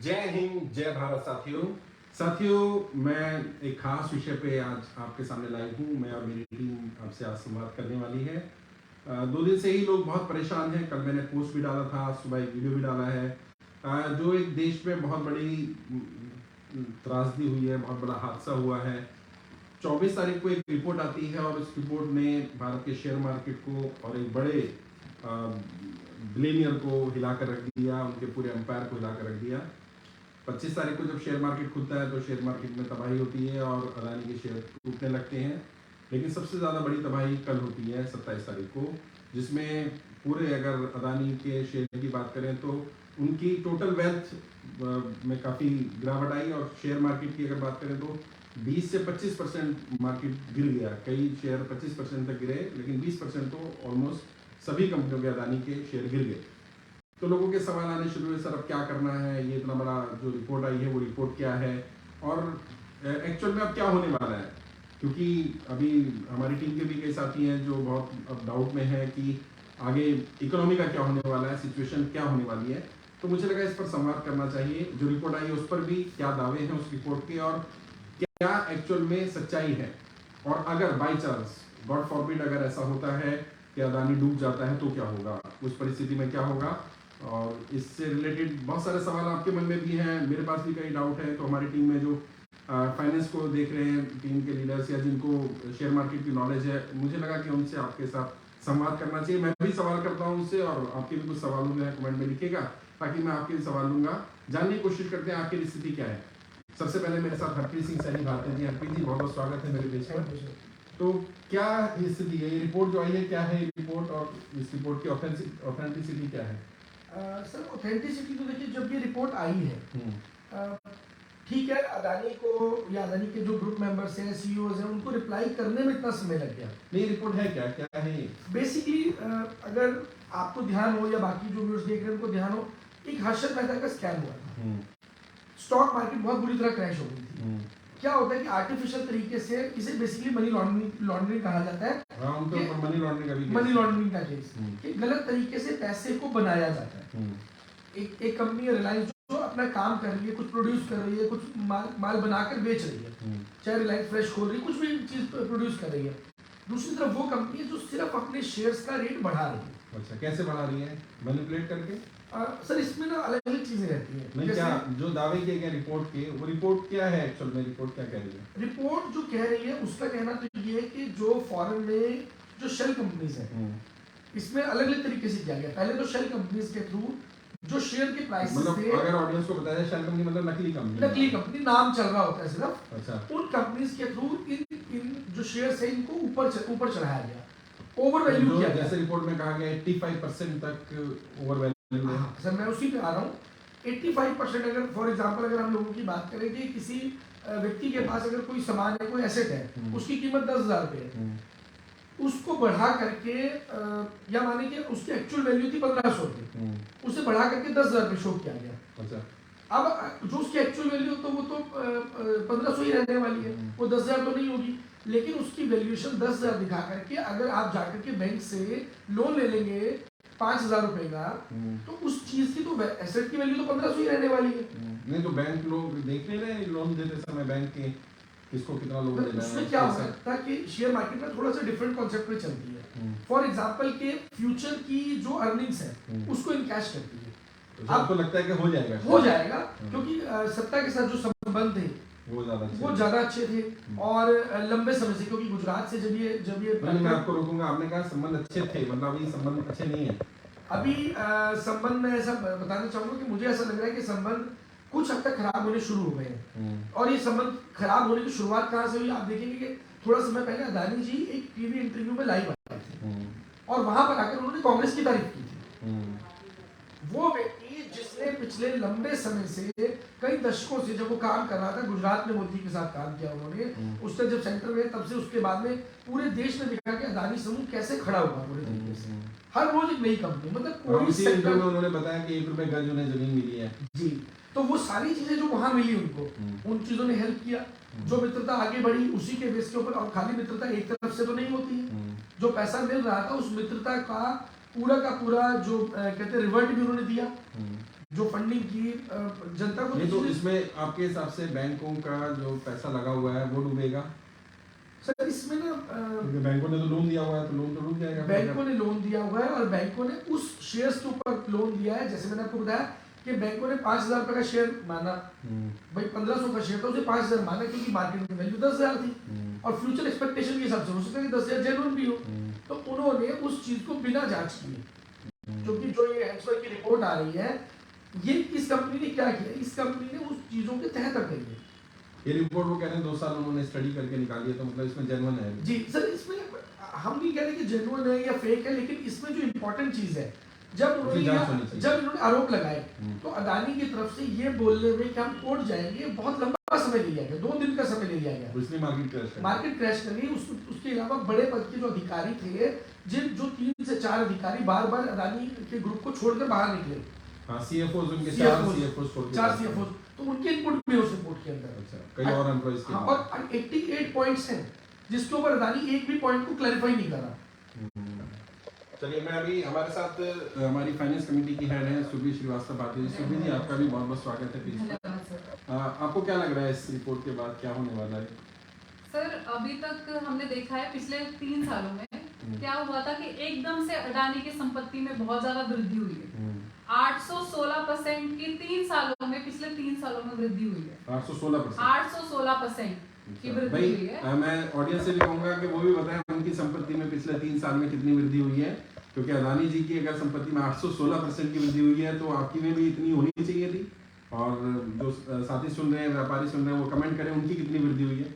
जय हिंद, जय भारत साथियों, मैं एक खास विषय पे आज आपके सामने लाइव हूँ। मैं और मेरी टीम आपसे आज संवाद करने वाली है। 2 दिन से ही लोग बहुत परेशान हैं। कल मैंने पोस्ट भी डाला था, सुबह एक वीडियो भी डाला है। जो एक देश में बहुत बड़ी त्रासदी हुई है, बहुत बड़ा हादसा हुआ है। 24 तारीख को एक रिपोर्ट आती है और उस रिपोर्ट ने भारत के शेयर मार्केट को और एक बड़े बिलियनियर को हिलाकर रख दिया, उनके पूरे एम्पायर को हिलाकर रख दिया। 25 तारीख को जब शेयर मार्केट खुलता है तो शेयर मार्केट में तबाही होती है और अदानी के शेयर टूटने लगते हैं। लेकिन सबसे ज़्यादा बड़ी तबाही कल होती है 27 तारीख को, जिसमें पूरे अगर अदानी के शेयर की बात करें तो उनकी टोटल वेल्थ में काफ़ी गिरावट आई और शेयर मार्केट की अगर बात करें तो 20 से 25% मार्केट गिर गया। कई शेयर 25% तक गिरे, लेकिन 20% तो ऑलमोस्ट सभी कंपनियों के अदानी के शेयर गिर गए। तो लोगों के सवाल आने शुरू हुए, सर अब क्या करना है, ये इतना बड़ा जो रिपोर्ट आई है वो रिपोर्ट क्या है और एक्चुअल में अब क्या होने वाला है। क्योंकि अभी हमारी टीम के भी कई साथी हैं जो बहुत अब डाउट में है कि आगे इकोनॉमी का क्या होने वाला है, सिचुएशन क्या होने वाली है। तो मुझे लगा इस पर संवाद करना चाहिए। जो रिपोर्ट आई है उस पर भी क्या दावे हैं उस रिपोर्ट के और क्या एक्चुअल में सच्चाई है। और अगर बाई चांस गॉड फॉरबिड अगर ऐसा होता है कि अदानी डूब जाता है तो क्या होगा, उस परिस्थिति में क्या होगा। और इससे रिलेटेड बहुत सारे सवाल आपके मन में भी हैं, मेरे पास भी कई डाउट है। तो हमारी टीम में जो फाइनेंस को देख रहे हैं, टीम के लीडर्स या जिनको शेयर मार्केट की नॉलेज है, मुझे लगा कि उनसे आपके साथ संवाद करना चाहिए। मैं भी सवाल करता हूं उनसे और आपके भी कुछ सवाल होंगे कमेंट में लिखिएगा, ताकि मैं आपके भी सवाल लूंगा। जानने की कोशिश करते हैं आखिर स्थिति क्या है। सबसे पहले मेरे साथ हरप्रीत सिंह सैनी भारती जी। हरप्रीत जी, बहुत बहुत स्वागत है मेरे पेज पर। तो क्या स्थिति है, ये रिपोर्ट जो आई है क्या है रिपोर्ट, और इस रिपोर्ट की ऑथेंटिसिटी क्या है? सर ऑथेंटिसिटी तो देखिए, जब ये रिपोर्ट आई है ठीक है, अदानी को या अदानी के जो ग्रुप मेंबर्स हैं, सीईओज हैं, उनको रिप्लाई करने में इतना समय लग गया। नहीं, रिपोर्ट है क्या, क्या है ये? बेसिकली अगर आपको ध्यान हो या बाकी जो व्यूअर्स देख रहे हैं उनको ध्यान हो, एक हर्षद मेहता का स्कैम हुआ था। स्टॉक मार्केट बहुत बुरी तरह क्रैश हो गई थी। क्या होता है कि आर्टिफिशियल तरीके से, इसे बेसिकली मनी लॉन्ड्रिंग कहा जाता है। मनी लॉन्ड्रिंग का केस कि गलत तरीके से पैसे को बनाया जाता है। एक कंपनी रिलायंस जो अपना काम कर रही है, कुछ प्रोड्यूस कर रही है, कुछ माल बनाकर बेच रही है, चाहे रिलायंस फ्रेश खोल रही है, कुछ भी चीज प्रोड्यूस कर रही है। दूसरी तरफ वो कंपनी है जो सिर्फ अपने शेयर्स का रेट बढ़ा रही है। अच्छा, कैसे बढ़ा रही है? मैनिपुलेट करके? सर इसमें ना अलग अलग चीजें रहती हैं। नहीं, क्या जो दावे किए गए रिपोर्ट के, वो रिपोर्ट क्या है एक्चुअल में? रिपोर्ट क्या कह रही है? रिपोर्ट जो कह रही है उसका कहना तो ये है कि जो फॉरेन में जो शेल कंपनीज है, इसमें अलग अलग तरीके से किया गया। पहले तो शेल कंपनीज के थ्रू जो शेयर के प्राइसेस थे, अगर ऑडियंस को बताया, शेल कंपनी मतलब नकली कंपनी नाम चल रहा होता है सिर्फ। अच्छा। उन कंपनीज के थ्रू इन जो शेयर्स है इनको ऊपर चढ़ाया गया, ओवर वैल्यू किया गया। जैसे रिपोर्ट में कहा गया 85% तक ओवर वैल्यू है। सर मैं उसी पे आ रहा हूँ। 85% अगर फॉर एग्जांपल अगर हम लोगों की बात करें कि किसी व्यक्ति के पास अगर कोई सामान है, कोई एसेट है, उसकी कीमत 10,000 रुपये है, उसको बढ़ा करके या माने कि उसकी एक्चुअल वैल्यू थी 1500 रुपये, उसे बढ़ा करके 10,000 रुपये शो किया गया। अच्छा। अब जो उसकी एक्चुअल वैल्यू तो वो तो 1500 ही रहने वाली है, वो 10,000 तो नहीं होगी। लेकिन उसकी वैल्यूएशन 10,000 दिखा करके अगर आप जाकर के बैंक से लोन ले लेंगे 5,000 रुपए का, तो उस चीज की तो एसेट की वैल्यू तो 1500 ही रहने वाली है। नहीं तो बैंक लोग देख ले रहे लोन देते समय, बैंक के किसको कितना लोन देना है। उसमें क्या हो सकता है कि शेयर मार्केट में थोड़ा सा डिफरेंट कॉन्सेप्ट में चलती है। फॉर एग्जांपल के फ्यूचर की जो अर्निंग्स है उसको इनकैश करती है। तो आपको लगता है कि हो जाएगा क्योंकि सत्ता के साथ जो संबंध थे वो ज्यादा अच्छे थे और लंबे समय से, क्योंकि गुजरात से जब ये मैं आपको रोकूंगा, आपने कहा संबंध अच्छे थे, मतलब अभी संबंध अच्छे नहीं है। अभी संबंध में ऐसा बताना चाहूंगा कि मुझे ऐसा लग रहा है कि संबंध कुछ हद तक खराब होने शुरू हो गए हैं। और ये संबंध खराब होने की शुरुआत कहाँ से हुई, आप देखेंगे कि थोड़ा समय पहले अदानी जी एक टीवी इंटरव्यू में लाइव आए थे और वहां पर आकर उन्होंने कांग्रेस की तारीफ की थी। वो व्यक्ति जिसने पिछले लंबे समय से, कई दशकों से जब वो काम कर रहा था, गुजरात में मोदी के साथ काम किया उन्होंने, उससे जब सेंटर में, तब से उसके बाद में पूरे देश में देखा कि अदानी समूह कैसे खड़ा हुआ पूरे तरीके से। हर रोज एक नई कंपनी, मतलब कोई सेक्टर में उन्होंने बताया कि 1 रुपए गज उन्हें जमीन मिली है जी। तो वो सारी चीजें जो वहां मिली उनको, उन चीजों ने हेल्प किया। जो मित्रता आगे बढ़ी उसी के बेस के ऊपर, और खाली मित्रता एक तरफ से तो नहीं होती है। जो पैसा मिल रहा था उस मित्रता का पूरा जो कहते हैं रिवर्ट भी उन्होंने दिया। जो फंडिंग की जनता को नहीं तो इसमें आपके हिसाब से बैंकों का जो पैसा लगा हुआ है वो डूबेगा? सर इसमें ना क्योंकि बैंकों ने तो लोन दिया हुआ है, तो लोन तो डूब जाएगा। बैंकों ने लोन दिया हुआ है और बैंकों ने उस शेयर्स के ऊपर लोन दिया है। जैसे मैंने आपको बताया कि बैंकों ने 5,000 रुपए का शेयर माना, भाई 1,500 का शेयर था, उसे 5,000 माना क्योंकि मार्केट में वैल्यू 10,000 थी और फ्यूचर एक्सपेक्टेशन के हिसाब से हो सकता है कि 10,000 जेन्युइन भी हो। तो उन्होंने उस चीज को बिना जांच किए, क्योंकि जो ये हेल्सवर्थ की रिपोर्ट आ रही है, ये इस कंपनी ने क्या किया, इस कंपनी ने उस चीजों के तहत कर है। ये रिपोर्ट वो कह रहे हैं 2 साल उन्होंने स्टडी करके निकाली है, तो मतलब इसमें जेन्युइन है? जी सर, इसमें हम नहीं कह रहे कि जेन्युइन है या फेक है, लेकिन इसमें जो इम्पोर्टेंट चीज है, जब इन्होंने आरोप लगाए तो अदानी की तरफ से ये बोलने में कि हम कोर्ट जाएंगे बहुत लंबा समय लिया गया, 2 दिन का समय ले लिया गया। मार्केट क्रैश कर गई। उसके अलावा बड़े पद के जो अधिकारी थे, जो 3 से 4 अधिकारी बार बार अदानी के ग्रुप को छोड़कर बाहर निकले, CFOs उनके 4 CFOs, तो उनके इनपुट भी उस रिपोर्ट के अंदर। अच्छा, कई और एम्प्लॉइज के और 88 पॉइंट्स हैं जिसके ऊपर अदानी एक भी पॉइंट को क्लैरिफाई नहीं कर रहा। चलिए, मैं अभी हमारे साथ हमारी फाइनेंस कमेटी की हेड है सुब्री श्रीवास्तव बात है। सुब्री जी, आपका भी बहुत बहुत स्वागत है प्लीज। आपको क्या लग रहा है इस रिपोर्ट के बाद क्या होने वाला है? सर, अभी तक हमने देखा है पिछले 3 सालों में क्या हुआ था कि एकदम से अडानी की संपत्ति में बहुत ज्यादा वृद्धि हुई है। 816% की 3 सालों में, पिछले 3 सालों में वृद्धि हुई है। 816% की वृद्धि हुई है। मैं ऑडियंस से भी कहूंगा कि वो भी बताएं उनकी संपत्ति में पिछले 3 साल में कितनी वृद्धि हुई है, क्योंकि अदानी जी की अगर संपत्ति में 816% की वृद्धि हुई है तो आपकी में भी इतनी होनी चाहिए थी। और जो साथी सुन रहे हैं, व्यापारी सुन रहे हैं, वो कमेंट करें उनकी कितनी वृद्धि हुई है।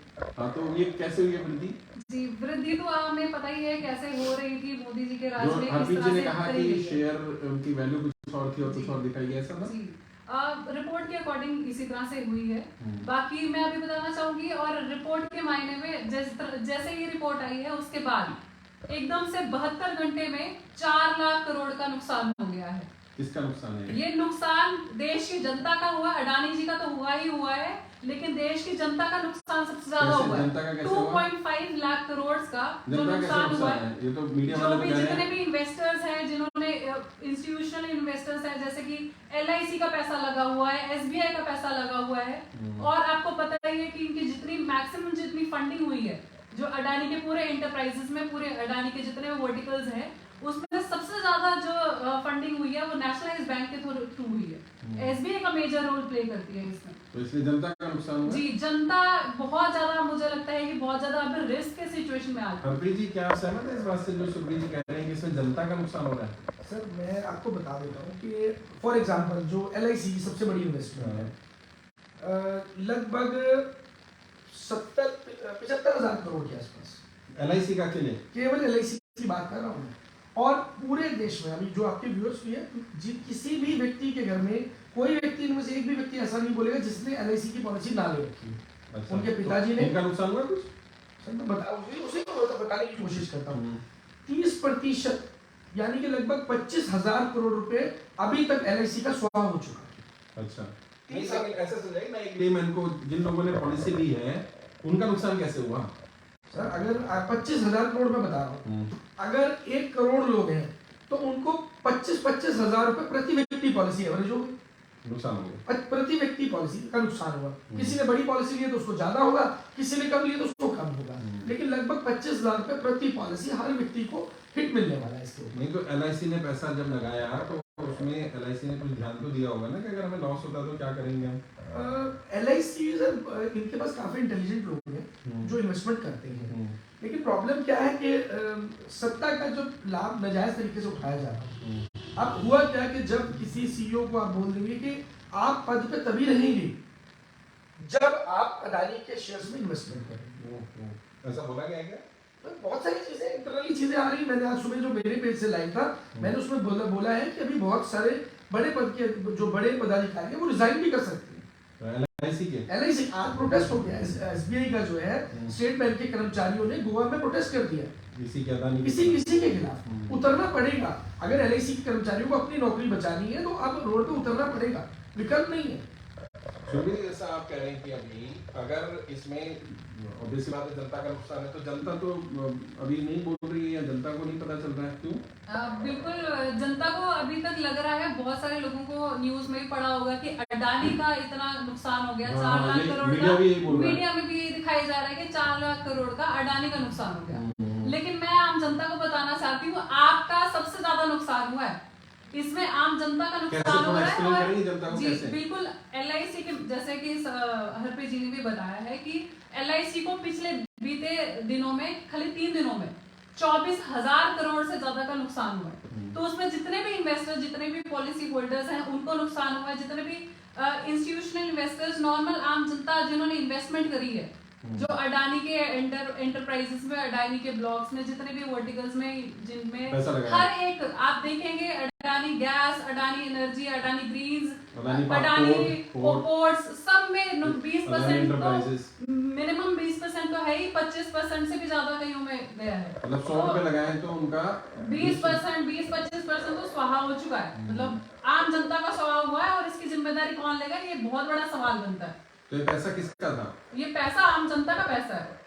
तो ये कैसे हुई है वृद्धि? जी, वृद्धि तो हमें पता ही है कैसे हो रही थी मोदी जी के राज में। हरप्रीत जी ने कहा कि शेयर उनकी वैल्यू कुछ और थी और कुछ और दिखाई गया, ऐसा ना? जी, रिपोर्ट के अकॉर्डिंग इसी तरह से हुई है। बाकी मैं अभी बताना चाहूंगी, और रिपोर्ट के मायने में जैसे ये रिपोर्ट आई है उसके बाद एकदम से 72 घंटे में 4 लाख करोड़ का नुकसान हो गया है। किसका नुकसान है? ये नुकसान देश की जनता का हुआ। अडानी जी का तो हुआ ही हुआ है, लेकिन देश की जनता का नुकसान सबसे ज्यादा हुआ है। 2.5 लाख करोड़ का जो नुकसान हुआ है। ये तो मीडिया वाले जो भी जितने भी इन्वेस्टर्स हैं, जिन्होंने इंस्टीट्यूशनल इन्वेस्टर्स हैं, जैसे कि LIC का पैसा लगा हुआ है, SBI का पैसा लगा हुआ है, और आपको पता ही है कि इनकी जितनी मैक्सिमम जितनी फंडिंग हुई है, जो अडानी के पूरे एंटरप्राइजेस में, पूरे अडानी के जितने भी वर्टिकल्स हैं, उसमें सबसे ज्यादा जो फंडिंग हुई है वो नेशनलाइज्ड बैंक के थ्रू हुई है। SBI का मेजर रोल प्ले करती है इसमें। तो इसलिए जनता का नुकसान हुआ। जी, जनता बहुत ज्यादा, मुझे लगता है कि बहुत ज्यादा अभी रिस्क के सिचुएशन में आ गई। हरप्रीत जी, क्या आप सहमत हैं इस बात से जो सुब्री जी कह रहे हैं कि इसमें जनता का नुकसान हो रहा है? सर, मैं आपको बता देता हूँ कि फॉर एग्जांपल जो LIC सबसे बड़ी इन्वेस्टमेंट है, लगभग 75,000 करोड़ के आसपास LIC का अकेले, केवल LIC की बात कर रहा हूँ मैं। और पूरे देश में अभी जो आपके व्यूअर्स भी है, किसी भी व्यक्ति के घर में कोई व्यक्ति, इनमें से एक भी व्यक्ति ऐसा नहीं बोलेगा जिसने LIC की पॉलिसी ना ले रखी। अच्छा, उनके पिताजी ने। उनका नुकसान हुआ कुछ? सर, मैं उसी को बताने की कोशिश करता हूँ। 30% यानी कि लगभग 25,000 करोड़ रुपए अभी तक LIC का स्वाहा हो चुका है। अच्छा, ऐसा समझाइए ना, एक लेमैन को, जिन लोगों ने पॉलिसी ली है उनका नुकसान कैसे हुआ? सर, अगर 25,000 करोड़ में बता रहा हूँ, अगर 1 करोड़ लोग हैं तो उनको 25,000 रुपए प्रति व्यक्ति पॉलिसी एवरेज होगी, नुकसान हो गया। प्रति व्यक्ति पॉलिसी का नुकसान हुआ। किसी ने बड़ी पॉलिसी ली तो उसको ज्यादा होगा, किसी ने कम ली तो उसको कम होगा, लेकिन लगभग 25,000 रुपए प्रति पॉलिसी हर व्यक्ति को हिट मिलने वाला है इसके ऊपर। नहीं तो LIC ने पैसा जब लगाया तो उसमें LIC ने कुछ ध्यान तो दिया होगा ना कि अगर हमें लॉस होता तो क्या करेंगे हम? LIC इनके पास काफी इंटेलिजेंट लोग हैं जो इन्वेस्टमेंट करते हैं, लेकिन प्रॉब्लम क्या है कि सत्ता का जो लाभ नाजायज तरीके से उठाया जा रहा है। अब हुआ क्या कि जब किसी CEO को आप बोल देंगे कि आप पद पे तभी रहेंगे जब आप अडानी के शेयर्स में इन्वेस्टमेंट करेंगे, ऐसा बोला गया क्या? बहुत सारी चीजें, इंटरनली चीजें आ रही। मैंने आज सुबह जो मेरे पेज से लाइव था, मैंने उसमें बोला है कि अभी बहुत सारे बड़े पद के जो बड़े पदाधिकारी हैं वो रिजाइन भी कर सकते हैं। LIC आज प्रोटेस्ट हो गया। SBI का जो है स्टेट बैंक के कर्मचारियों ने गोवा में प्रोटेस्ट कर दिया किसी के खिलाफ। उतरना पड़ेगा, अगर LIC के कर्मचारियों को अपनी नौकरी बचानी है तो अब रोड पे उतरना पड़ेगा, विकल्प नहीं है। सुरभि जी, जैसा आप कह रहे हैं कि अभी अगर इसमें ऑब्वियस बात है जनता का नुकसान है, तो जनता तो अभी नहीं बोल रही है या जनता को नहीं पता चल रहा है, क्यों? बिल्कुल जनता को अभी तक लग रहा है, बहुत सारे लोगों को न्यूज में भी पढ़ा होगा कि अडानी का इतना नुकसान हो गया, 4 लाख करोड़ मीडिया का। भी यही बोल रहा है। मीडिया में भी ये दिखाया जा रहा है कि 4 लाख करोड़ का अडानी का नुकसान हो गया। लेकिन मैं आम जनता को बताना चाहती हूँ, आपका सबसे ज्यादा नुकसान हुआ है इसमें। आम जनता का नुकसान हो रहा है। और जी बिल्कुल, LIC के जैसे कि हरप्रीत जी ने भी बताया है कि LIC को पिछले बीते दिनों में, खाली 3 दिनों में 24,000 करोड़ से ज्यादा का नुकसान हुआ है। तो उसमें जितने भी इन्वेस्टर, जितने भी पॉलिसी होल्डर्स हैं, उनको नुकसान हुआ है। जितने भी इंस्टीट्यूशनल इन्वेस्टर्स, नॉर्मल आम जनता जिन्होंने इन्वेस्टमेंट करी है, जो अडानी के एंटरप्राइजेस में, अडानी के ब्लॉक्स में, जितने भी वर्टिकल्स में, जिनमें हर एक आप देखेंगे, Adani gas, Adani energy, Adani greens, Adani ports, सब में 20% तो मिनिमम 20% तो है ही, 25% से भी ज्यादा कईयों में गया है। मतलब 100 रुपए लगाए तो उनका 20-25% तो स्वाहा हो चुका है। मतलब आम जनता का स्वाहा हुआ है, और इसकी जिम्मेदारी कौन लेगा, ये बहुत बड़ा सवाल बनता है। तो ये पैसा किसका था? ये पैसा आम जनता का पैसा है।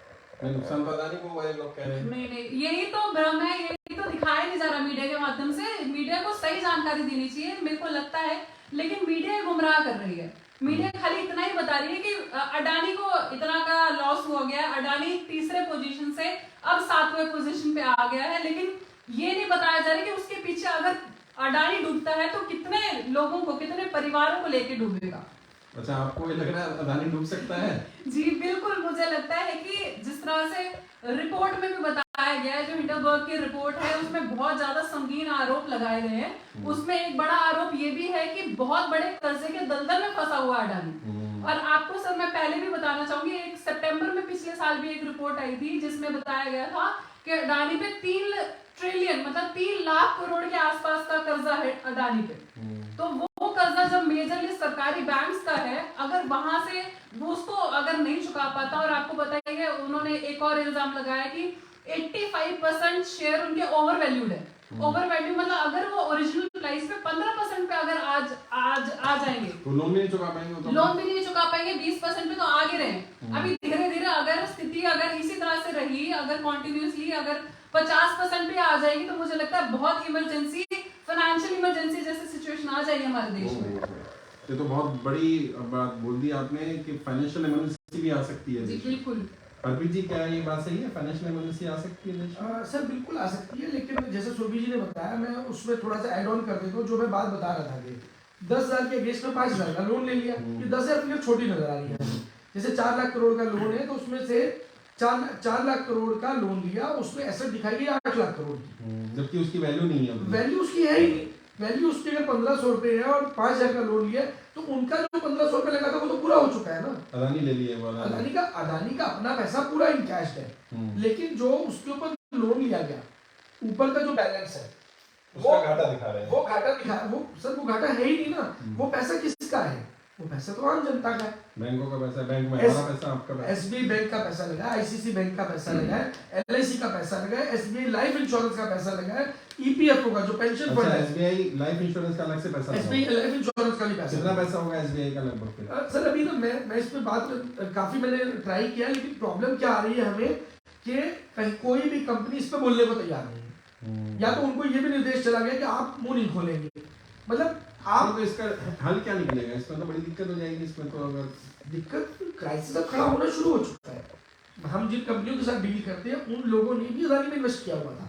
नुकसान पता नहीं को वो लोग कह रहे हैं। नहीं, यही तो भ्रम है, यही तो दिखाया नहीं जा रहा मीडिया के माध्यम से। मीडिया को सही जानकारी देनी चाहिए, मेरे को लगता है, लेकिन मीडिया गुमराह कर रही है। मीडिया खाली इतना ही बता रही है कि अडानी को इतना का लॉस हो गया, अडानी तीसरे पोजीशन से अब 7वें पोजीशन पे आ गया है, लेकिन ये नहीं बताया जा रहा कि उसके पीछे अगर अडानी डूबता है तो कितने लोगों को, कितने परिवारों को लेके डूबेगा। अच्छा, आपको ये लग रहा है अडानी डूब सकता है? जी बिल्कुल, मुझे लगता है कि जिस तरह से रिपोर्ट में भी बताया गया है, जो हिंडनबर्ग की रिपोर्ट है, उसमें बहुत ज्यादा संगीन आरोप लगाए गए हैं। उसमें एक बड़ा आरोप ये भी है कि बहुत बड़े कर्जे के दलदल में फंसा हुआ अडानी। और आपको सर मैं पहले भी बताना चाहूंगी, 1 सितंबर में पिछले साल भी एक रिपोर्ट आई थी जिसमें बताया गया था कि अडानी पे 3 ट्रिलियन मतलब 3 लाख करोड़ के आसपास का कर्जा है अडानी पे। तो वो कर्जा जब मेजरली सरकारी बैंक्स का है, अगर वहां से वो उसको अगर नहीं चुका पाता, और आपको बताइए उन्होंने एक और इल्जाम लगाया कि 85% शेयर उनके ओवर वैल्यूड है। ओवर वैल्यू मतलब अगर वो ओरिजिनल प्राइस पे 15% पे अगर आज आ जाएंगे तो लोन भी नहीं चुका पाएंगे, लोन भी नहीं चुका पाएंगे, 20% पे तो आगे रहे। अभी धीरे धीरे अगर स्थिति अगर इसी तरह से रही, अगर कॉन्टिन्यूसली अगर 50% पे आ जाएगी, तो मुझे लगता है बहुत इमरजेंसी, फाइनेंशियल इमरजेंसी जैसी सिचुएशन आ जाएगी हमारे देश में। ये तो बहुत बड़ी बात बोल दी आपने कि फाइनेंशियल इमरजेंसी भी आ सकती है। जी बिल्कुल। हरप्रीत जी, क्या ये बात सही है, फाइनेंशियल इमरजेंसी आ सकती है देश में? सर बिल्कुल आ सकती है, लेकिन जैसे सुरभि जी ने बताया, मैं उसमें थोड़ा सा ऐड ऑन कर देता हूँ। जो मैं बात बता रहा था कि 10,000 के अगेंस्ट में 5,000 का लोन ले लिया, ये 10,000 फिगर छोटी नजर आ रही है। जैसे 4 लाख करोड़ का लोन है, तो उसमें से 4 लाख करोड़ का लोन लिया, उसमें एसेट दिखाई गई 8 लाख करोड़ की, जबकि उसकी वैल्यू नहीं है। वैल्यू उसकी है ही नहीं। वैल्यू उसकी अगर 1,500 रुपए है और 5,000 का लोन लिया, तो उनका जो 1,500 रुपए लगा था वो तो पूरा हो चुका है ना। अडानी ले लिए वो, अडानी का अपना पैसा पूरा इनकैश है, लेकिन जो उसके ऊपर लोन लिया गया, ऊपर का जो बैलेंस है, उसका घाटा दिखा रहे हैं। वो घाटा दिखा, वो सर वो घाटा है ही नहीं ना। वो पैसा किसका है? वो पैसा तो आम जनता का है। बैंकों का पैसा, बैंक में हमारा पैसा, आपका पैसा, SBI बैंक का पैसा लगा है, ICICI बैंक का पैसा लगा है, LIC का पैसा लगा है, SBI लाइफ इंश्योरेंस का पैसा लगा है, EPFO का जो पेंशन फंड है, SBI लाइफ इंश्योरेंस का अलग से पैसा, SBI लाइफ इंश्योरेंस का भी पैसा। कितना पैसा होगा SBI का लगभग? सर अभी ना मैं इस पे बात काफी मैंने ट्राई किया, लेकिन प्रॉब्लम क्या आ रही है हमें कि कोई भी कंपनी इस पे बोलने को तैयार नहीं है। या तो उनको ये भी निर्देश चला गया कि आप मुंह नहीं खोलेंगे, मतलब आप तो इसका हल क्या निकलेगा? इसमें तो बड़ी दिक्कत हो जाएगी। इसमें तो अगर दिक्कत, क्राइसिस अब खड़ा होना शुरू हो चुका है। हम जिन कंपनियों के साथ डील करते हैं, उन लोगों ने भी अडानी में इन्वेस्ट किया हुआ था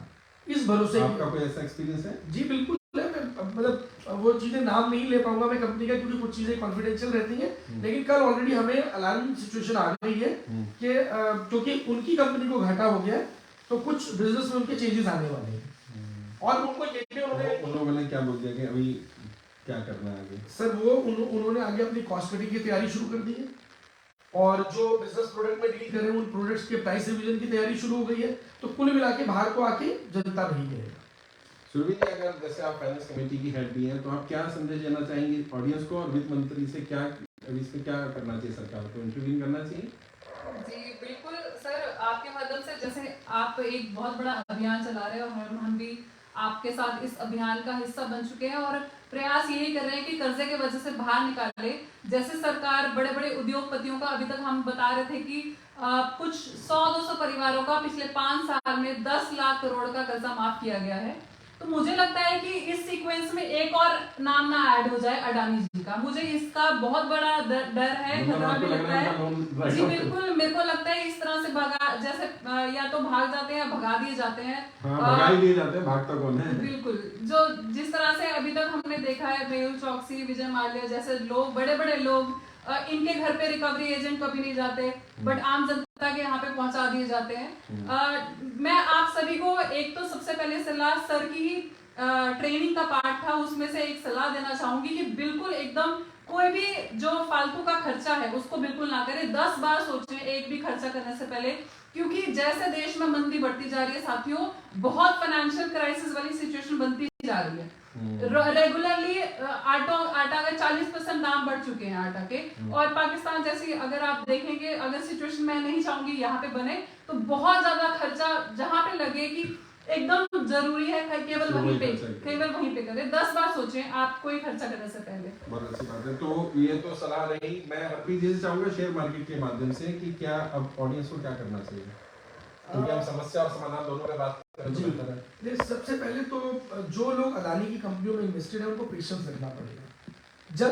इस भरोसे। आपका कोई ऐसा एक्सपीरियंस है? जी बिल्कुल है। मैं मतलब वो चीजें नाम नहीं ले पाऊंगा मैं कंपनी का, क्योंकि कुछ चीजें कॉन्फिडेंशियल रहती हैं। लेकिन कल ऑलरेडी हमें अलार्मिंग सिचुएशन आ गई है कि क्योंकि उनकी कंपनी को घाटा हो गया, तो कुछ बिजनेस में उनके चेंजेस आने वाले हैं। और उनको ये भी उन लोगों ने क्या बोल दिया कि अभी क्या करना है आगे? सर वो उन्होंने आगे अपनी कॉस्ट कटिंग की तैयारी शुरू कर दी है, और जो बिजनेस प्रोडक्ट में डील कर रहे हैं उन प्रोडक्ट्स के प्राइस रिवीजन की तैयारी शुरू हो गई है। तो कुल मिला के बाहर को आके जनता नहीं गिरेगा। सुरभि जी, अगर जैसे आप फाइनेंस कमेटी की हेड भी हैं, तो आप क्या संदेश देना चाहेंगे ऑडियंस को, और वित्त मंत्री से क्या इसमें क्या करना चाहिए? सरकार को इंटरवीन करना चाहिए? जी बिल्कुल सर, आपके माध्यम से जैसे आप एक बहुत बड़ा अभियान चला रहे हो, और हम भी आपके साथ इस अभियान का हिस्सा बन चुके हैं और प्रयास यही कर रहे हैं कि कर्जे के वजह से बाहर निकाले। जैसे सरकार बड़े बड़े उद्योगपतियों का, अभी तक हम बता रहे थे कि कुछ 100-200 परिवारों का पिछले 5 साल में 10 लाख करोड़ का कर्जा माफ किया गया है। तो मुझे लगता है कि इस सीक्वेंस में एक और नाम ना ऐड हो जाए अडानी जी का। मुझे इसका बहुत बड़ा डर है, खतरा भी लगता है। जी बिल्कुल, मेरे को लगता है इस तरह से भगा, जैसे या तो भाग जाते हैं या भगा दिए जाते हैं। भगा ही दिए जाते हैं, भागता कौन है। बिल्कुल, जो जिस तरह से अभी तक हमने देखा है, मेहुल चौकसी, विजय माल्या जैसे लोग, बड़े बड़े लोग, इनके घर पे रिकवरी एजेंट कभी नहीं जाते, बट आम जनता के यहाँ पे पहुंचा दिए जाते हैं। मैं आप सभी को एक तो सबसे पहले सलाह, सर की ही ट्रेनिंग का पार्ट था, उसमें से एक सलाह देना चाहूंगी कि बिल्कुल एकदम कोई भी जो फालतू का खर्चा है उसको बिल्कुल ना करें। 10 बार सोचें एक भी खर्चा करने से पहले, क्योंकि जैसे देश में मंदी बढ़ती जा रही है साथियों, बहुत फाइनेंशियल क्राइसिस वाली सिचुएशन बनती जा रही है। रेगुलरली आटा का 40% दाम बढ़ चुके हैं आटा के, और पाकिस्तान जैसी अगर आप देखेंगे, अगर सिचुएशन मैं नहीं चाहूंगी यहाँ पे बने, तो बहुत ज्यादा खर्चा जहाँ पे लगे कि एकदम जरूरी है, केवल वहीं पे करें। 10 बार सोचें आप कोई खर्चा करने से पहले। बहुत अच्छी बात है। तो ये तो सलाह रही। मैं हरप्रीत जी से चाहूंगा शेयर मार्केट के माध्यम से कि क्या अब ऑडियंस को क्या करना चाहिए, क्योंकि हम समस्या और समाधान दोनों पे बात करें। सबसे पहले तो जो लोग अदानी की कंपनियों में इन्वेस्टेड है उनको पेशेंस रखना पड़ेगा। जब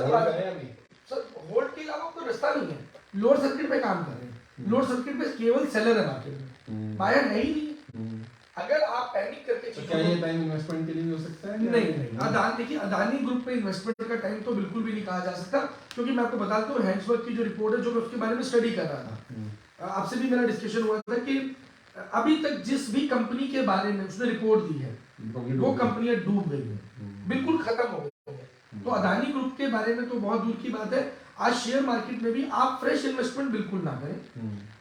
होल्ड के अलावा कोई रास्ता नहीं है। लोअर सर्किट पे काम कर रहे हैं, लोअर सर्किट पे केवल सेलर है मार्केट में, बायर है ही नहीं। अगर आप पैनिक करके, तो क्या ये टाइम इन्वेस्टमेंट के लिए भी हो सकता है? नहीं, देखिए अदानी ग्रुप में इन्वेस्टमेंट का टाइम तो बिल्कुल भी नहीं कहा जा सकता, क्योंकि मैं आपको बताता हूँ हैंड्सवर्क की जो रिपोर्ट है, जो मैं उसके बारे में स्टडी कर रहा था, आपसे भी मेरा डिस्कशन हुआ था कि अभी तक जिस भी कंपनी के बारे में उसने रिपोर्ट दी है वो कंपनियां डूब गई है, बिल्कुल खत्म हो गई है। तो अदानी ग्रुप के बारे में तो बहुत दूर की बात है। आज शेयर मार्केट में भी आप फ्रेश इन्वेस्टमेंट बिल्कुल ना करें,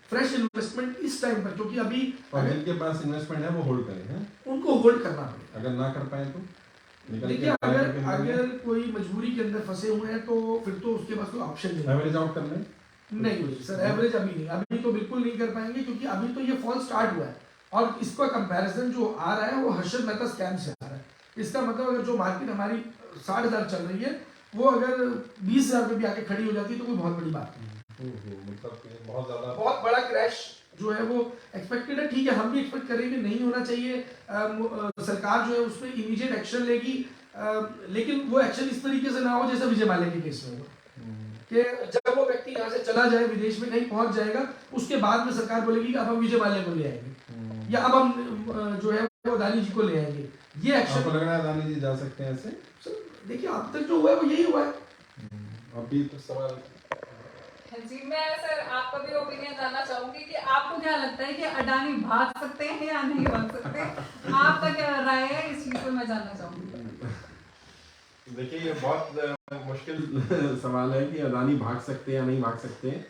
फ्रेश इन्वेस्टमेंट इस टाइम पर, क्योंकि अभी जिनके पास इन्वेस्टमेंट है वो होल्ड करें, हैं? उनको होल्ड करना पड़ेगा। अगर ना कर पाए तो देखिए, अगर कोई मजबूरी के अंदर फंसे हुए हैं तो फिर तो उसके पास कोई ऑप्शन नहीं, एवरेज आउट करना है। नहीं सर, एवरेज अभी तो बिल्कुल नहीं कर पाएंगे, क्योंकि अभी तो ये फॉल स्टार्ट हुआ है और इसका कंपैरिजन जो आ रहा है वो हर्षद मेहता स्कैम से आ रहा है। इसका मतलब अगर जो मार्केट हमारी 60,000 चल रही है वो अगर 20,000 पे भी आके खड़ी हो जाती है तो कोई बहुत बड़ी बात नहीं। मतलब बहुत बड़ा क्रैश जो है वो एक्सपेक्टेड है। ठीक है, हम भी एक्सपेक्ट करेंगे नहीं होना चाहिए, सरकार जो है उस पर इमीडिएट एक्शन लेगी, लेकिन वो एक्शन इस तरीके से ना हो जैसे विजय माल्या के केस में हुआ, कि जब वो व्यक्ति यहाँ से चला जाए, विदेश में कहीं पहुंच जाएगा, उसके बाद में सरकार बोलेगी कि अब हम विजय माल्या को ले आएंगे या अब हम जो है वो अदानी जी को ले आएंगे। ये एक्शन आपको लग रहा है अदानी जी जा सकते हैं ऐसे? देखिए अब तक जो हुआ है वो यही हुआ है। अभी तो सवाल जी, मैं सर आपका भी ओपिनियन जानना चाहूंगी कि आपको क्या लगता है कि अडानी भाग सकते हैं या नहीं भाग सकते? आपका क्या राय है इस चीज पर मैं जानना चाहूंगी। देखिए, ये बहुत मुश्किल सवाल है कि अदानी भाग सकते हैं या नहीं भाग सकते हैं।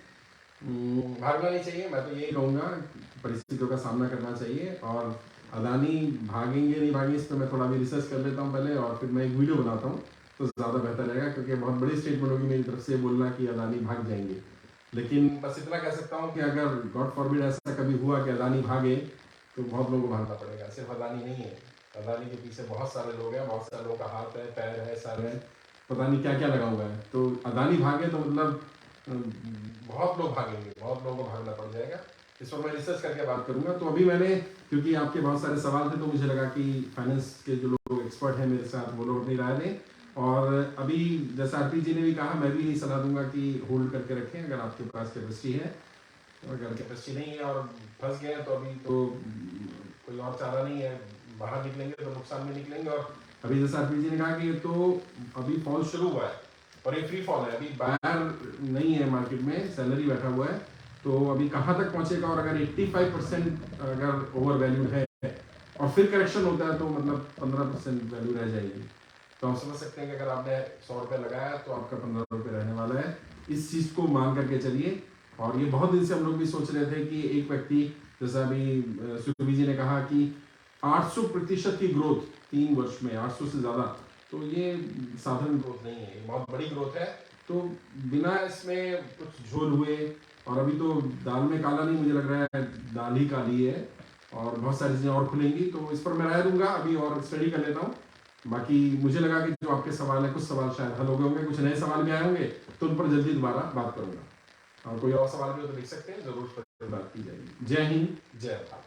भागना नहीं चाहिए, मैं तो यही कहूँगा, परिस्थितियों का सामना करना चाहिए। और अदानी भागेंगे नहीं भागेंगे इस पर मैं थोड़ा भी रिसर्च कर लेता हूँ पहले, और फिर मैं एक वीडियो बनाता हूँ तो ज़्यादा बेहतर रहेगा, क्योंकि बहुत बड़ी स्टेटमेंट होगी मेरी तरफ से बोलना कि अदानी भाग जाएंगे। लेकिन बस इतना कह सकता हूँ कि अगर गॉड फॉरबिड ऐसा कभी हुआ कि अदानी भागे तो बहुत लोगों को भागना पड़ेगा। सिर्फ अदानी नहीं है, अदानी के पीछे बहुत सारे लोग हैं, बहुत सारे लोगों का हाथ है, पैर है, सर है, पता नहीं क्या क्या लगा हुआ है। तो अदानी भागे तो मतलब बहुत लोग भागेंगे, बहुत लोगों को भागना पड़ जाएगा। इस पर मैं रिसर्च करके बात करूंगा। तो अभी मैंने, क्योंकि आपके बहुत सारे सवाल थे, तो मुझे लगा कि फाइनेंस के जो लोग एक्सपर्ट हैं मेरे साथ, वो लोग अपनी राय दें। और अभी जैसा हरप्रीत जी ने भी कहा, मैं भी यही सलाह दूंगा कि होल्ड करके रखें अगर आपके पास कैपेसिटी है। अगर कैपेसिटी नहीं है और फंस गए हैं तो अभी तो कोई और चारा नहीं है, बाहर निकलेंगे तो नुकसान में निकलेंगे। और अभी जैसा हरप्रीत जी ने कहा कि ये तो अभी फॉल शुरू हुआ है और ये फ्री फॉल है, अभी बायर नहीं है मार्केट में, सैलरी बैठा हुआ है, तो अभी कहाँ तक पहुंचेगा। और अगर 85% अगर ओवर वैल्यूड है और फिर करेक्शन होता है तो मतलब 15% वैल्यू रह जाएगी। तो हम समझ सकते हैं कि अगर आपने 100 रुपये लगाया तो आपका 15 रुपये रहने वाला है। इस चीज़ को मान करके चलिए। और ये बहुत दिन से हम लोग भी सोच रहे थे कि एक व्यक्ति, जैसा अभी सुरभि जी ने कहा कि 800% की ग्रोथ 3 वर्ष में, 800 से ज़्यादा, तो ये साधारण ग्रोथ नहीं है, ये बहुत बड़ी ग्रोथ है। तो बिना इसमें कुछ झोल हुए, और अभी तो दाल में काला नहीं, मुझे लग रहा है दाल ही काली है, और बहुत सारी चीज़ें और खुलेंगी, तो इस पर मैं राय दूंगा, अभी और स्टडी कर लेता हूँ। बाकी मुझे लगा कि जो आपके सवाल है, कुछ सवाल शायद हल हो गए होंगे, कुछ नए सवाल भी आए होंगे, तो उन पर जल्दी दोबारा बात करूंगा। और कोई और सवाल भी हो तो लिख सकते हैं, जरूर उस पर बात की जाएगी। जय हिंद, जय भारत।